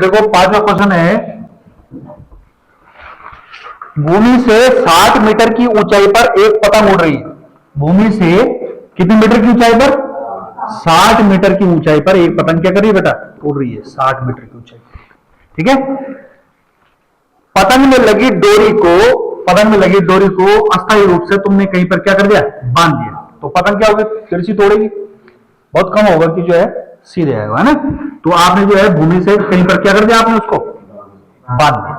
देखो पांचवा क्वेश्चन है, भूमि से 60 मीटर की ऊंचाई पर एक पतंग उड़ रही है। भूमि से कितने मीटर की ऊंचाई पर? 60 मीटर की ऊंचाई पर एक पतंग क्या कर रही है बेटा? उड़ रही है 60 मीटर की ऊंचाई। ठीक है, पतंग में लगी डोरी को अस्थायी रूप से तुमने कहीं पर क्या कर दिया? बांध दिया। तो पतंग क्या होगी? तिरछी तोड़ेगी, बहुत कम होगा कि जो है सीधे आएगा, है ना। तो आपने जो है भूमि से कहीं पर क्या कर दिया? आपने उसको बांध दिया,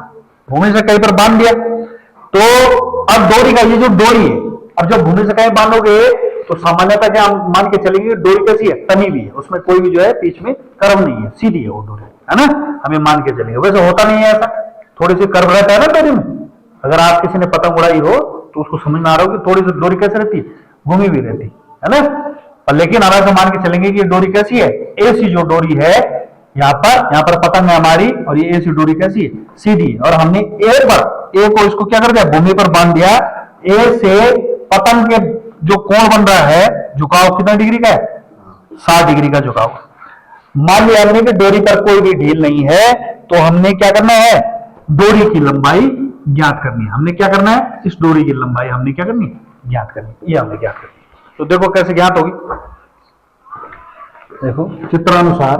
भूमि से कहीं पर बांध दिया। तो अब डोरी का ये जो डोरी है, अब जब भूमि से कहीं बांधोगे तो सामान्यतः क्या मान के चलेंगे? डोरी कैसी है? तनी हुई है, उसमें कोई भी जो है बीच में कर्व नहीं है, सीधी है वो डोरी, है ना। हमें मान के चलेंगे, वैसे होता नहीं है ऐसा, थोड़ी सी कर्व रहता है ना डोरी में। अगर आप किसी ने पतंग उड़ाई हो तो उसको समझ में आ रहा हो कि थोड़ी सी डोरी कैसे रहती है? घूमी हुई रहती है ना। और लेकिन हम ऐसा मान के चलेंगे कि डोरी कैसी है? ऐसी जो डोरी है यहाँ पर पतंग है हमारी, और ये ऐसी डोरी कैसी है? सीधी। और हमने ए को इसको क्या कर दिया? भूमि पर बांध दिया। ए से पतंग के जो कोण बन रहा है, झुकाव कितना डिग्री का है? 60 डिग्री का झुकाव। मान लिया हमने कि डोरी पर कोई भी ढील नहीं है, तो हमने क्या करना है? डोरी की लंबाई ज्ञात करनी है। हमने क्या करना है? इस डोरी की लंबाई हमने क्या करनी? ज्ञात करनी। ये हमने ज्ञात करनी। तो देखो कैसे ज्ञात होगी। देखो चित्रानुसार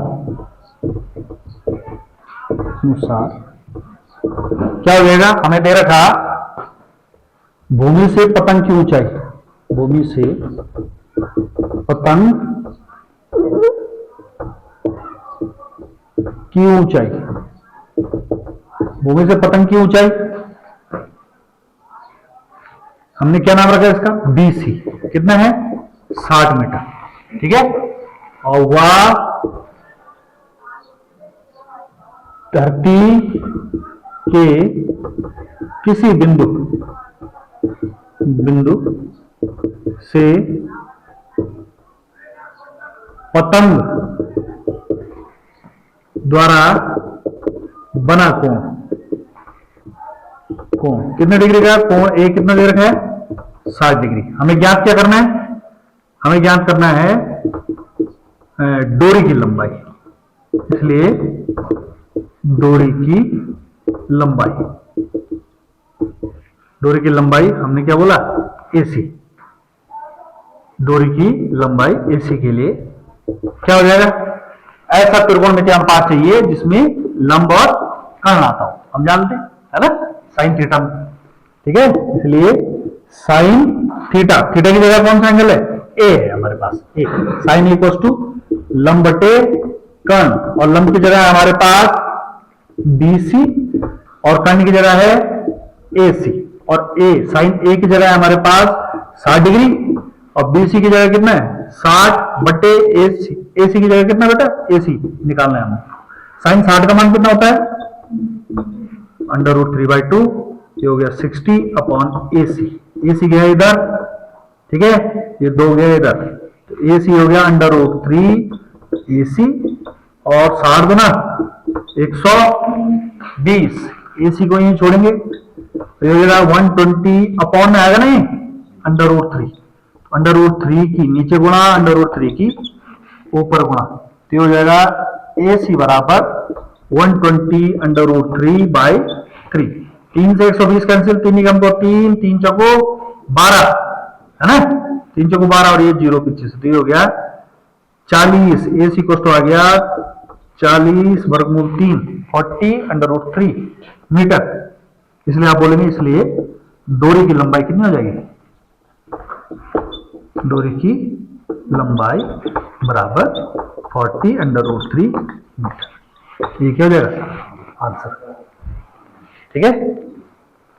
क्या हो जाएगा? हमें दे रखा भूमि से पतंग की ऊंचाई, भूमि से पतंग की ऊंचाई, भूमि से पतंग की ऊंचाई हमने क्या नाम रखा इसका? BC। कितना है? 60 मीटर। ठीक है, और वह धरती के किसी बिंदु से पतंग द्वारा बना कोण कितने डिग्री का? कोण ए कितना दे रखा है? 60 डिग्री। हमें ज्ञात क्या करना है? हमें ज्ञात करना है डोरी की लंबाई। इसलिए डोरी की लंबाई हमने क्या बोला? AC। डोरी की लंबाई AC के लिए क्या हो जाएगा? ऐसा त्रिकोणमितीय अनुपात चाहिए जिसमें लंब और कर्ण आता हो, हम जानते हैं, है ना, साइन थीटा। ठीक है, इसलिए साइन थीटा की जगह कौन सा एंगल है? ए है हमारे पास। ए साइन इक्वल टू लंब बटे कर्ण, और लंब की जगह हमारे पास BC और कर्ण की जगह है AC, और ए साइन ए की जगह है हमारे पास 60 डिग्री, और BC की जगह कितना है? 60 बटे AC की जगह कितना बेटा? AC निकालना है हमें। साइन 60 का मान कितना होता है? √3/2। ये हो गया 60 अपॉन AC गया इधर, ठीक है, ये 2 गया इधर, तो AC हो गया √3 AC, और 60 गुना 120, AC को यहीं छोड़ेंगे तो ये हो जाएगा 120 अपॉन में आएगा नहीं, √3। √3 की नीचे गुणा, √3 की ऊपर गुणा, तो हो जाएगा AC बराबर 120 √3/3। 3 से 120 कैंसिल, 3 निकम को 3, 3 चौको 12, है ना, 3 चौको 12, और ये 0 पीछे से, तो ये हो गया 40। AC कोष्ट आ गया 40 वर्गमूल 3, 40 √3 मीटर। इसलिए आप बोलेंगे, इसलिए डोरी की लंबाई कितनी हो जाएगी? डोरी की लंबाई बराबर 40 √3 मीटर। ये क्या हो जाएगा? आंसर। ठीक है,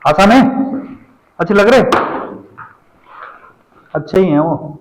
आसान है, अच्छे लग रहे, अच्छे ही हैं वो।